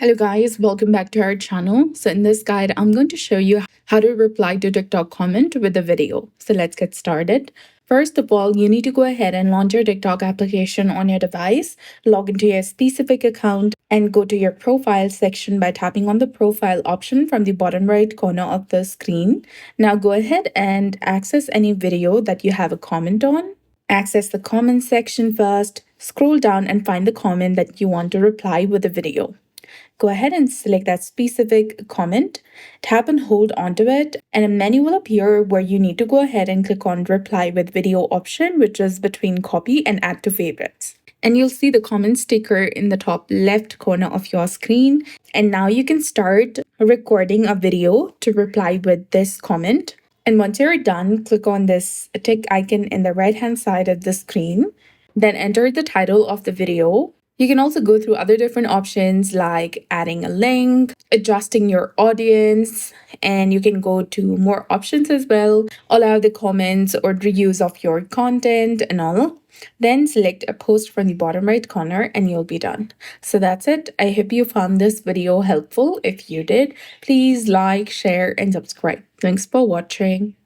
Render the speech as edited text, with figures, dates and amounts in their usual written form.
Hello guys, welcome back to our channel. So in this guide, I'm going to show you how to reply to TikTok comment with a video. So let's get started. First of all, you need to go ahead and launch your TikTok application on your device, log into your specific account and go to your profile section by tapping on the profile option from the bottom right corner of the screen. Now go ahead and access any video that you have a comment on. Access the comment section first, scroll down and find the comment that you want to reply with a video. Go ahead and select that specific comment, tap and hold onto it, and a menu will appear where you need to go ahead and click on reply with video option, which is between copy and add to favorites. And you'll see the comment sticker in the top left corner of your screen. And now you can start recording a video to reply with this comment. And once you're done, click on this tick icon in the right hand side of the screen. Then enter the title of the video. You can also go through other different options like adding a link, adjusting your audience, and you can go to more options as well, allow the comments or reuse of your content and all. Then select a post from the bottom right corner and you'll be done. So that's it. I hope you found this video helpful. If you did, please like, share, and subscribe. Thanks for watching.